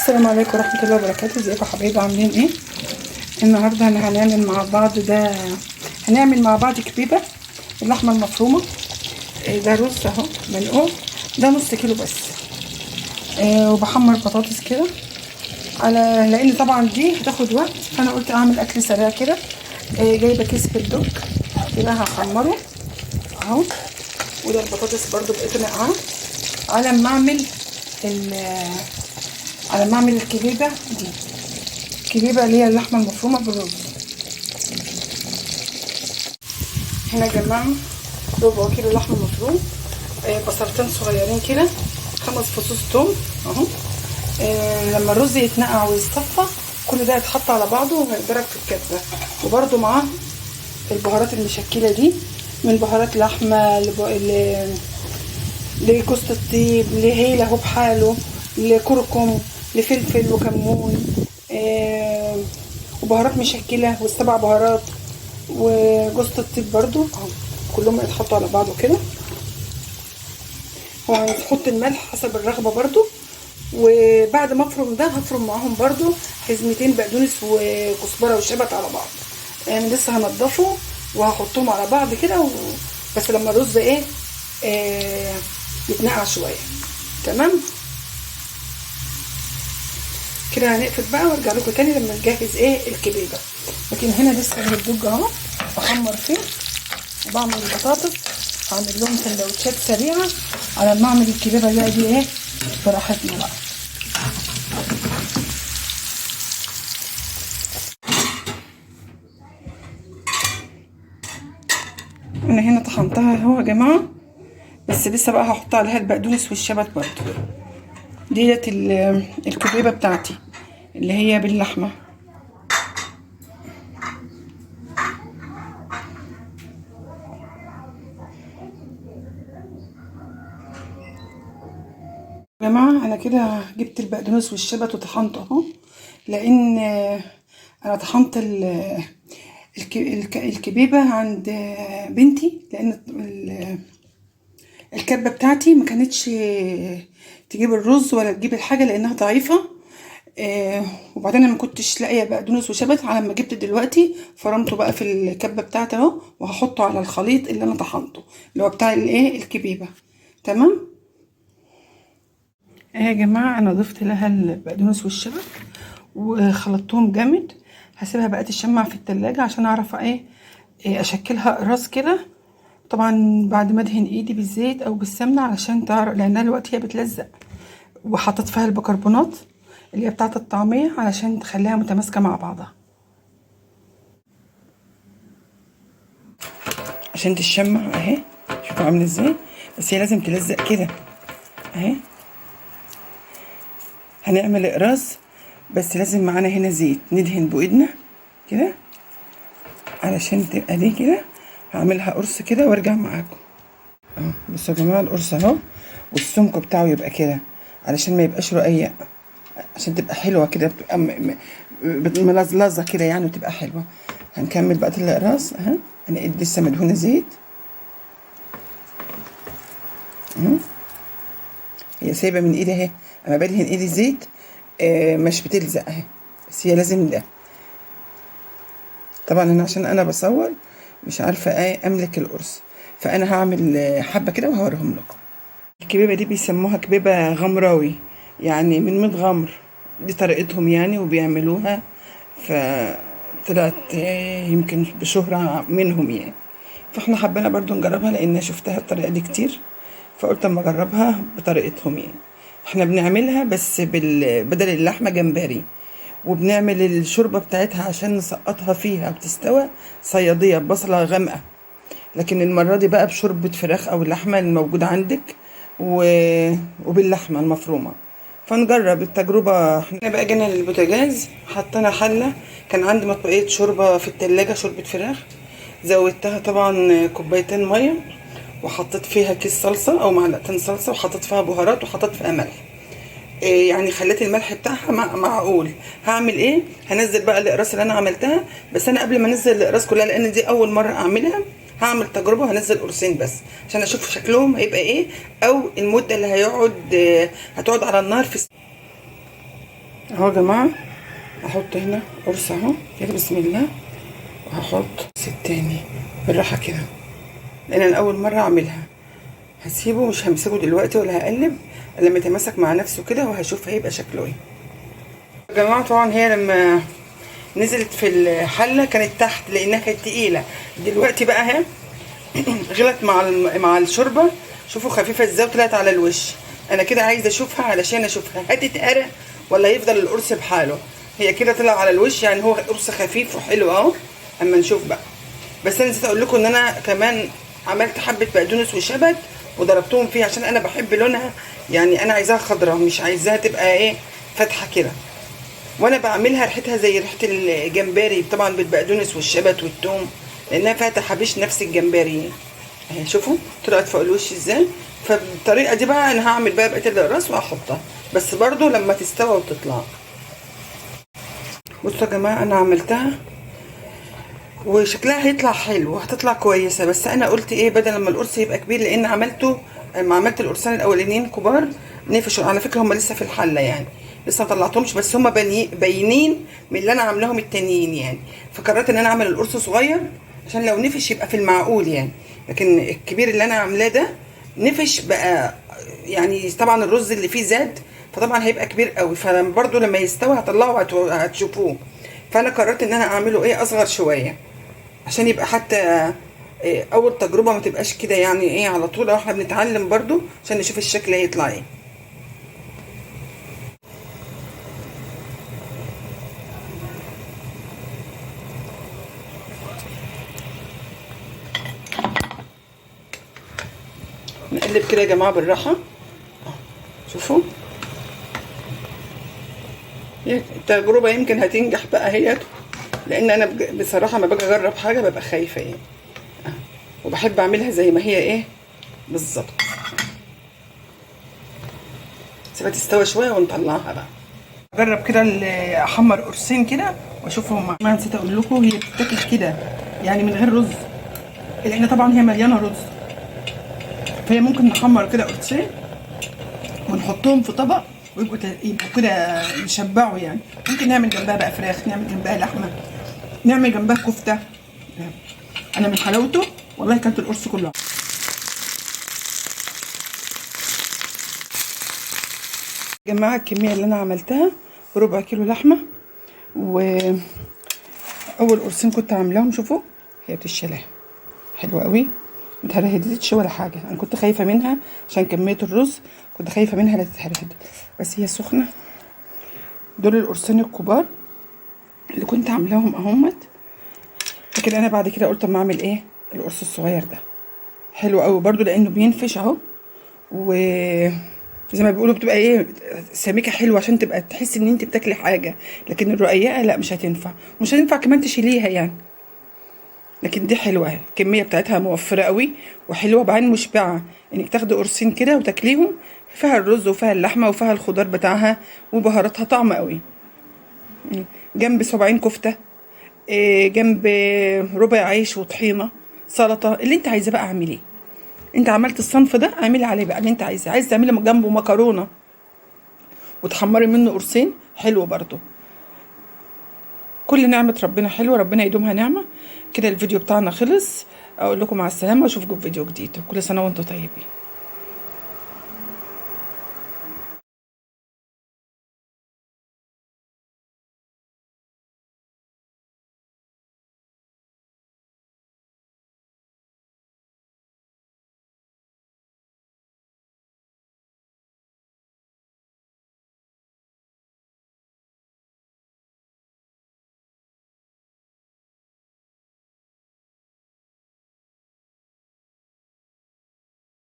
السلام عليكم ورحمة الله وبركاته. ازيكم يا حبايبي، عاملين ايه؟ النهارده هنعمل مع بعض هنعمل مع بعض كبيبة اللحمة المفرومة. ده رز اهو منقوع، ده نص كيلو بس. وبحمر بطاطس كده لان طبعا دي هتاخد وقت، فانا قلت اعمل اكل سريع كده. جايبه كيس بالدوك كده هحمره اهو. وده البطاطس برضو بقيت نقعها على ما اعمل الكبيبه دي. الكبيبه اللي هي اللحمه المفرومه بالرز. هنا يا جماعه ربع كيلو لحمه مفروم، بصلتين صغيرين كده، 5 فصوص توم اهو. لما الرز يتنقع ويصفى كل ده يتحط على بعضه وهيتضرب في الكبه. وبرده معاه البهارات المشكله دي، من بهارات لحمه لجوز الطيب، لهيل اهو بحاله، لكركم، لفلفل وكمون، وبهارات مشكله والسبع بهارات وجوز الطيب برضو اهو. كلهم يتحطوا على بعض كده، وهنحط الملح حسب الرغبه برضو. وبعد ما افرم ده هفرم معاهم برضو حزمتين بقدونس وكزبره وشبت على بعض. يعني لسه هنضفه وهحطهم على بعض كده بس لما الرز يتنقع شويه. تمام كده هنقفل بقى وارجع لكم تاني لما نجهز الكبيبه. لكن هنا لسه الدج اهو بحمر فيه وبعمل البطاطس، هعمل لهم سندوتشات سريعه على ما اعمل الكبيبه بقى دي براحتنا بقى. انا هنا طحنتها اهو يا جماعه، بس لسه بقى هحط عليها البقدونس والشبت برضو. ديت الكبيبه بتاعتي اللي هي باللحمه. يا جماعه انا كده جبت البقدونس والشبت وطحنته اهو، لان انا طحنت الكبيبه عند بنتي، لان الكبه بتاعتي ما كانتش تجيب الرز ولا تجيب الحاجه لانها ضعيفه. وبعدين انا ما كنتش لاقيه بقدونس وشبت، على ما جبت دلوقتي فرمته بقى في الكبه بتاعتي اهو، وهحطه على الخليط اللي انا طحنته اللي هو بتاع الكبيبه. تمام يا جماعه، انا ضفت لها البقدونس والشبت وخلطتهم جامد. هسيبها بقى تشمع في التلاجة عشان اعرف اشكلها اقراص كده. طبعا بعد ما ادهن ايدي بالزيت او بالسمنه علشان تعرف، لانها دلوقتي هي بتلزق. وحطيت فيها البيكربونات اللي هي بتاعه الطعميه علشان تخليها متماسكه مع بعضها، عشان تشمع اهي. شوفوا عامله ازاي، بس هي لازم تلزق كده اهي. هنعمل اقراص بس لازم معانا هنا زيت ندهن بايدنا كده علشان تبقى دي كده. هعملها قرص كده وارجع معاكم اهو. بصوا يا جماعه القرص اهو، والسمك بتاعه يبقى كده علشان ما يبقاش رقيق، عشان تبقى حلوه كده، بتبقى ملزلزه كده يعني وتبقى حلوه. هنكمل بقى الاقراص اهو. انا ايدي لسه مدهونه زيت اهو، هي سايبه من ايدي اهي. اما بدهن ايدي زيت مش بتلزق اهي، بس هي لازم ده. طبعا انا عشان انا بصور مش عارفه املك القرص، فانا هعمل حبه كده وهوريهم لكم. الكبيبه دي بيسموها كبيبه غمراوي، يعني من متغمر، دي طريقتهم يعني وبيعملوها. فطلعت يمكن بشهرة منهم يعني، فاحنا حبينا برضو نجربها لان شفتها الطريقه دي كتير، فقلت اما اجربها بطريقتهم يعني. احنا بنعملها بس بدل اللحمه جمبري، وبنعمل الشوربه بتاعتها عشان نسقطها فيها بتستوى صياديه ببصله غامقه. لكن المره دي بقى بشوربه فراخ او اللحمه الموجوده عندك وباللحمه المفرومه. فنجرب التجربه. احنا بقى جينا للبوتاجاز، حطينا حله، كان عندي مطبقيه شوربه في التلاجة، شوربه فراخ. زودتها طبعا كوبايتين ميه، وحطيت فيها كيس صلصه او معلقتين صلصه، وحطيت فيها بهارات وحطيت فيها ملح. يعني خليت الملح بتاعها معقول. هعمل هنزل بقى الاقراص اللي انا عملتها، بس انا قبل ما انزل الاقراص كلها لان دي اول مره اعملها هعمل تجربه، هنزل قرصين بس عشان اشوف شكلهم هيبقى او المده اللي هتقعد على النار في. اهو يا جماعه، احط هنا قرص اهو كده بسم الله، وهحط القرص التاني بالراحه كده، لان انا اول مره اعملها. هسيبه، مش همسكه دلوقتي ولا هقلب الا لما يتماسك مع نفسه كده، وهشوف هيبقى شكله ايه. يا جماعه طبعا هي لما نزلت في الحله كانت تحت لانها كانت تقيله. دلوقتي بقى اهي غلت مع الشوربه. شوفوا خفيفه ازاي وطلعت على الوش. انا كده عايزه اشوفها علشان اشوفها هتتقرا ولا هيفضل القرص بحاله. هي كده طلع على الوش، يعني هو قرص خفيف وحلو اهو. اما نشوف بقى. بس انا نسيت اقول لكم ان انا كمان عملت حبه بقدونس وشبت وضربتهم فيها عشان انا بحب لونها، يعني انا عايزاها خضراء مش عايزاها تبقى ايه فاتحه كده. وانا بعملها ريحتها زي ريحه الجمبري طبعا بالبقدونس والشبت والثوم، لانها فيها تحابيش نفس الجمبري اهي. شوفوا طلعت فوق الوش ازاي. فبالطريقه دي بقى انا هعمل بقى بقيه الراس واحطها، بس برضو لما تستوى وتطلع. بصوا يا جماعه انا عملتها وشكلها هيطلع حلو وهتطلع كويسه. بس انا قلت ايه، بدل لما القرص يبقى كبير، لان عملته لما عملت القرصان الاولانيين كبار نفشوا على فكره، هم لسه في الحله يعني، لسه ما طلعتهمش، بس هم باينين من اللي انا عاملاهم التانيين يعني. فقررت ان انا اعمل القرص صغير عشان لو نفش يبقى في المعقول يعني. لكن الكبير اللي انا عاملاه ده نفش بقى، يعني طبعا الرز اللي فيه زاد، فطبعا هيبقى كبير قوي. فبرده لما يستوي هطلعه هتشوفوه. فانا قررت ان انا اعمله ايه اصغر شويه عشان يبقى حتى اول تجربه ما تبقاش كده يعني ايه على طول، احنا بنتعلم برضو عشان نشوف الشكل هيطلع ايه. نقلب كده يا جماعه بالراحه. شوفوا التجربه يمكن هتنجح بقى هي، لان انا بصراحه ما باجي اجرب حاجه ببقى خايفه يعني. وبحب اعملها زي ما هي ايه بالظبط. سيبها تستوي شويه ونطلعها بقى. اجرب كده احمر قرصين كده واشوفهم. ما نسيت اقول لكم هي بتتاكل كده يعني من غير رز، لان طبعا هي مليانه رز. فهي ممكن نحمر كده قرصين ونحطهم في طبق ويبقوا يبقوا كده يشبعوا يعني. ممكن نعمل جنبها بقى فراخ، نعمل جنبها لحمه، نعمل جنبها كفته. انا من حلاوته والله كانت القرص كلها. يا جماعه الكميه اللي انا عملتها ربع كيلو لحمه، واول قرصين كنت عاملاهم شوفوا هي بتشيلها حلوه قوي، ما اتهرهدتش ولا حاجه. انا كنت خايفه منها عشان كميه الرز، كنت خايفه منها لا تتهرهد، بس هي سخنه. دول القرصين الكبار اللي كنت عاملاهم اهمت. لكن انا بعد كده قلت اما اعمل ايه القرص الصغير ده حلو قوي برضو لانه بينفش اهو، وزي ما بيقولوا بتبقى ايه سميكه حلوه عشان تبقى تحس ان انت بتاكلي حاجه. لكن الرقيقه لا مش هتنفع، مش هتنفع كمان تشيليها يعني. لكن دي حلوه اهي، الكميه بتاعتها موفره قوي وحلوه، بعدين مشبعه انك تاخدي قرصين كده وتاكليهم. فيها الرز وفيها اللحمه وفيها الخضار بتاعها وبهاراتها طعم قوي. جنب صباعين كفته، جنب ربع عيش وطحينه، سلطه، اللي انت عايزاه بقى اعمليه. انت عملت الصنف ده اعملي عليه بقى اللي انت عايزاه. عايز تعملي جنبه مكرونه وتحمري منه قرصين حلو برضو. كل نعمه ربنا حلوه، ربنا يدومها نعمه. كده الفيديو بتاعنا خلص. اقول لكم مع السلامه واشوفكم في فيديو جديد. كل سنه وانتم طيبين.